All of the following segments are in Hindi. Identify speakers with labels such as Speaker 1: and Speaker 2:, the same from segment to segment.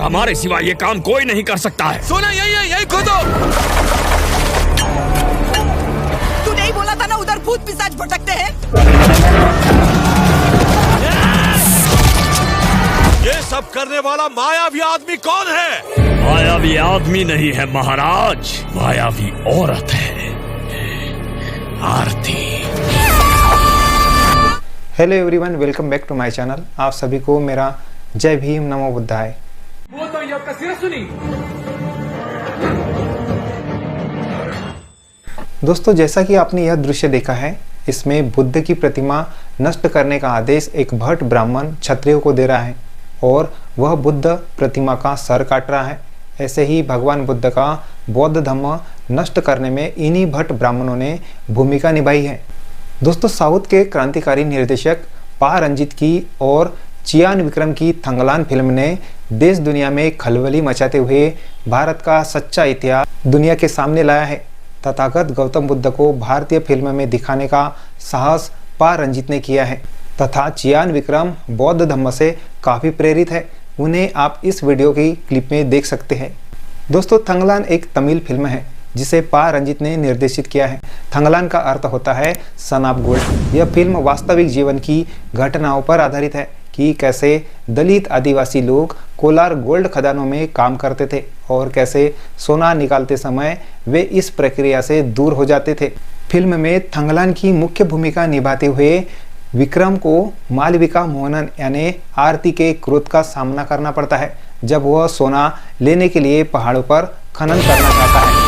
Speaker 1: हमारे सिवा ये काम कोई नहीं कर सकता है।
Speaker 2: सोना यही खोदो।
Speaker 3: तू नहीं बोला था ना उधर भूत पिशाच भटकते हैं?
Speaker 2: ये सब करने वाला मायावी आदमी कौन है?
Speaker 1: मायावी आदमी नहीं है महाराज, मायावी औरत है, Aarti.
Speaker 4: Hello everyone, welcome back to my channel. आप सभी को मेरा जय भीम, नमो बुद्धाय।
Speaker 5: वो तो ये आपका सिर सुनी।
Speaker 4: दोस्तों, जैसा कि आपने यह दृश्य देखा है, इसमें बुद्ध की प्रतिमा नष्ट करने का आदेश एक भट ब्राह्मण क्षत्रियों को दे रहा है और वह बुद्ध प्रतिमा का सर काट रहा है। ऐसे ही भगवान बुद्ध का बौद्ध धम्म नष्ट करने में इन्हीं भट ब्राह्मणों ने भूमिका निभाई है। दोस्तों, साउथ के क्रांतिकारी निर्देशक पा रंजीत की और चियान विक्रम की थंगलान फिल्म ने देश दुनिया में खलबली मचाते हुए भारत का सच्चा इतिहास दुनिया के सामने लाया है। तथागत गौतम बुद्ध को भारतीय फिल्म में दिखाने का साहस पा रंजीत ने किया है तथा चियान विक्रम बौद्ध धम्म से काफ़ी प्रेरित है। उन्हें आप इस वीडियो की क्लिप में देख सकते हैं। दोस्तों, थंगलान एक तमिल फिल्म है जिसे पा रंजीत ने निर्देशित किया है। थंगलान का अर्थ होता है सन ऑफ गोल्ड। यह फिल्म वास्तविक जीवन की घटनाओं पर आधारित है कि कैसे दलित आदिवासी लोग कोलार गोल्ड खदानों में काम करते थे और कैसे सोना निकालते समय वे इस प्रक्रिया से दूर हो जाते थे। फिल्म में थंगलान की मुख्य भूमिका निभाते हुए विक्रम को मालविका मोहनन यानी आरती के क्रोध का सामना करना पड़ता है जब वह सोना लेने के लिए पहाड़ों पर खनन करना चाहता है।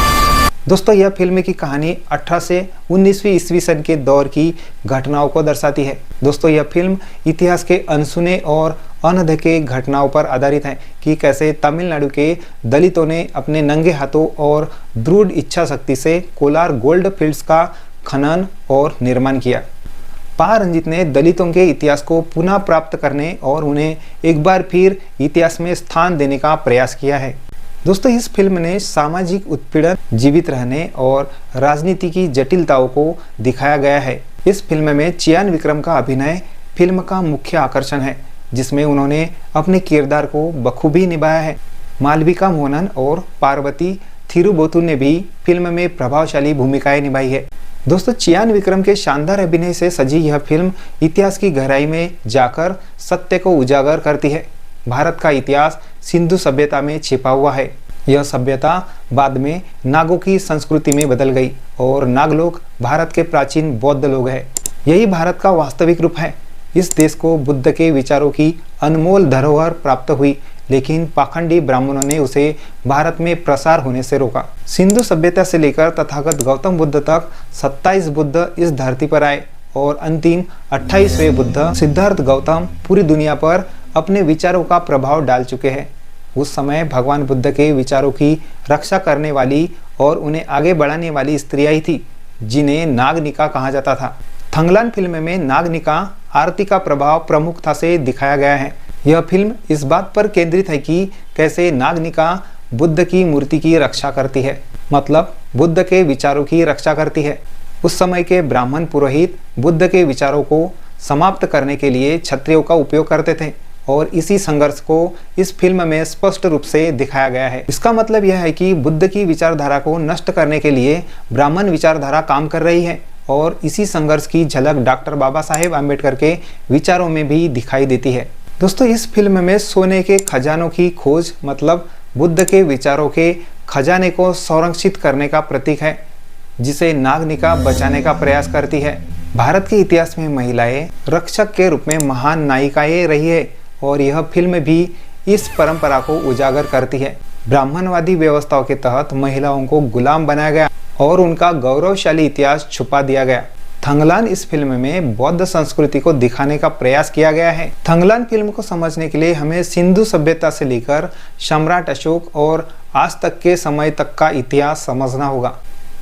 Speaker 4: दोस्तों, यह फिल्म की कहानी 18 से 19वीं ईस्वी सन के दौर की घटनाओं को दर्शाती है। दोस्तों, यह फिल्म इतिहास के अनसुने और अनदेखे घटनाओं पर आधारित है कि कैसे तमिलनाडु के दलितों ने अपने नंगे हाथों और दृढ़ इच्छा शक्ति से कोलार गोल्ड फील्ड्स का खनन और निर्माण किया। पा रंजीत ने दलितों के इतिहास को पुनः प्राप्त करने और उन्हें एक बार फिर इतिहास में स्थान देने का प्रयास किया है। दोस्तों, इस फिल्म ने सामाजिक उत्पीड़न, जीवित रहने और राजनीति की जटिलताओं को दिखाया गया है। इस फिल्म में चियान विक्रम का अभिनय फिल्म का मुख्य आकर्षण है, जिसमें उन्होंने अपने किरदार को बखूबी निभाया है। मालविका मोहनन और पार्वती थिरुबोथु ने भी फिल्म में प्रभावशाली भूमिकाएं निभाई है। दोस्तों, चियान विक्रम के शानदार अभिनय से सजी यह फिल्म इतिहास की गहराई में जाकर सत्य को उजागर करती है। भारत का इतिहास सिंधु सभ्यता में छिपा हुआ है। यह सभ्यता बाद में नागों की संस्कृति में बदल गई और नाग लोग भारत के प्राचीन बौद्ध लोग हैं। यही भारत का वास्तविक रूप है। इस देश को बुद्ध के विचारों की अनमोल धरोहर प्राप्त हुई, लेकिन पाखंडी ब्राह्मणों ने उसे भारत में प्रसार होने से रोका। सिंधु सभ्यता से लेकर तथागत गौतम बुद्ध तक 27 बुद्ध इस धरती पर आए और अंतिम 28वें बुद्ध सिद्धार्थ गौतम पूरी दुनिया पर अपने विचारों का प्रभाव डाल चुके हैं। उस समय भगवान बुद्ध के विचारों की रक्षा करने वाली और उन्हें आगे बढ़ाने वाली स्त्रियां ही थी, जिन्हें नागनिका कहा जाता था। थंगलान फिल्म में नागनिका आरती का प्रभाव प्रमुखता से दिखाया गया है। यह फिल्म इस बात पर केंद्रित है कि कैसे नागनिका बुद्ध की मूर्ति की रक्षा करती है, मतलब बुद्ध के विचारों की रक्षा करती है। उस समय के ब्राह्मण पुरोहित बुद्ध के विचारों को समाप्त करने के लिए क्षत्रियों का उपयोग करते थे और इसी संघर्ष को इस फिल्म में स्पष्ट रूप से दिखाया गया है। इसका मतलब यह है कि बुद्ध की विचारधारा को नष्ट करने के लिए ब्राह्मण विचारधारा काम कर रही है और इसी संघर्ष की झलक डॉक्टर बाबा साहेब आम्बेडकर के विचारों में भी दिखाई देती है। दोस्तों, इस फिल्म में सोने के खजानों की खोज मतलब बुद्ध के विचारों के खजाने को संरक्षित करने का प्रतीक है, जिसे नागनिका बचाने का प्रयास करती है। भारत के इतिहास में महिलाएं रक्षक के रूप में महान नायिकाएं रही है और यह फिल्म भी इस परंपरा को उजागर करती है। ब्राह्मणवादी व्यवस्थाओं के तहत महिलाओं को गुलाम बनाया गया और उनका गौरवशाली इतिहास छुपा दिया गया। थंगलान इस फिल्म में बौद्ध संस्कृति को दिखाने का प्रयास किया गया है। थंगलान फिल्म को समझने के लिए हमें सिंधु सभ्यता से लेकर सम्राट अशोक और आज तक के समय तक का इतिहास समझना होगा।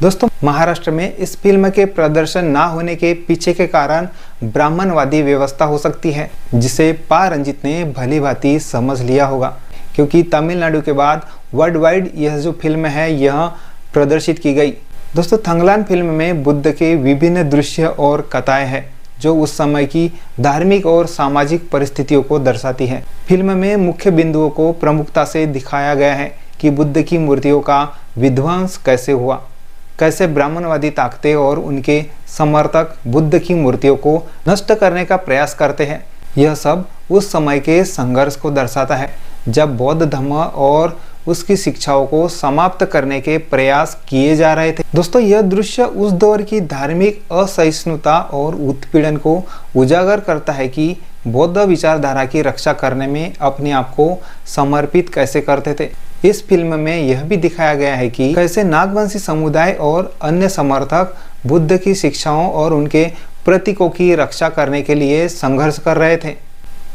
Speaker 4: दोस्तों, महाराष्ट्र में इस फिल्म के प्रदर्शन ना होने के पीछे के कारण ब्राह्मणवादी व्यवस्था हो सकती है, जिसे पा रंजीत ने भली भांति समझ लिया होगा, क्योंकि तमिलनाडु के बाद वर्ल्ड वाइड यह जो फिल्म है यह प्रदर्शित की गई। दोस्तों, थंगलान फिल्म में बुद्ध के विभिन्न दृश्य और कथाएं हैं जो उस समय की धार्मिक और सामाजिक परिस्थितियों को दर्शाती है। फिल्म में मुख्य बिंदुओं को प्रमुखता से दिखाया गया है कि बुद्ध की मूर्तियों का विध्वंस कैसे हुआ, कैसे ब्राह्मणवादी ताकतें और उनके समर्थक बुद्ध की मूर्तियों को नष्ट करने का प्रयास करते हैं। यह सब उस समय के संघर्ष को दर्शाता है जब बौद्ध धर्म और उसकी शिक्षाओं को समाप्त करने के प्रयास किए जा रहे थे। दोस्तों, यह दृश्य उस दौर की धार्मिक असहिष्णुता और उत्पीड़न को उजागर करता है कि बौद्ध विचारधारा की रक्षा करने में अपने आप को समर्पित कैसे करते थे। इस फिल्म में यह भी दिखाया गया है कि कैसे नागवंशी समुदाय और अन्य समर्थक बुद्ध की शिक्षाओं और उनके प्रतीकों की रक्षा करने के लिए संघर्ष कर रहे थे।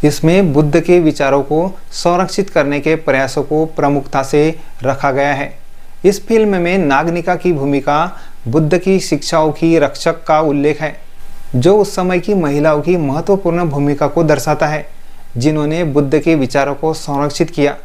Speaker 4: इसमें बुद्ध के विचारों को संरक्षित करने के प्रयासों को प्रमुखता से रखा गया है। इस फिल्म में नागनिका की भूमिका बुद्ध की शिक्षाओं की रक्षक का उल्लेख है, जो उस समय की महिलाओं की महत्वपूर्ण भूमिका को दर्शाता है, जिन्होंने बुद्ध के विचारों को संरक्षित किया।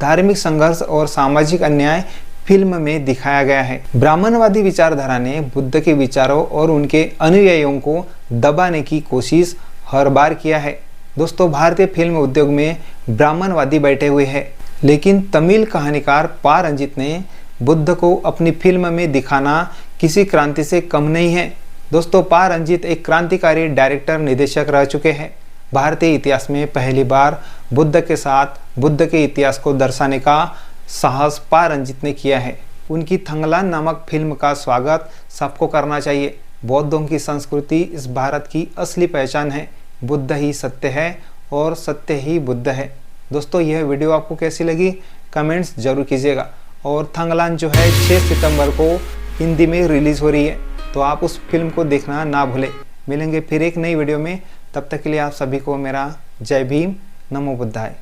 Speaker 4: धार्मिक संघर्ष और सामाजिक अन्याय फिल्म में दिखाया गया है। ब्राह्मणवादी विचारधारा ने बुद्ध के विचारों और उनके अनुयायियों को दबाने की कोशिश हर बार किया है। दोस्तों, भारतीय फिल्म उद्योग में ब्राह्मणवादी बैठे हुए हैं, लेकिन तमिल कहानीकार पा रंजित ने बुद्ध को अपनी फिल्म में दिखाना किसी क्रांति से कम नहीं है। दोस्तों, पा रंजित एक क्रांतिकारी डायरेक्टर निर्देशक रह चुके हैं। भारतीय इतिहास में पहली बार बुद्ध के साथ बुद्ध के इतिहास को दर्शाने का साहस पा रंजित ने किया है। उनकी थंगलान नामक फिल्म का स्वागत सबको करना चाहिए। बौद्धों की संस्कृति इस भारत की असली पहचान है। बुद्ध ही सत्य है और सत्य ही बुद्ध है। दोस्तों, यह वीडियो आपको कैसी लगी कमेंट्स जरूर कीजिएगा। और थंगलान जो है 6 सितंबर को हिंदी में रिलीज हो रही है, तो आप उस फिल्म को देखना ना भूलें। मिलेंगे फिर एक नई वीडियो में, तब तक के लिए आप सभी को मेरा जय भीम, नमो बुद्धाय।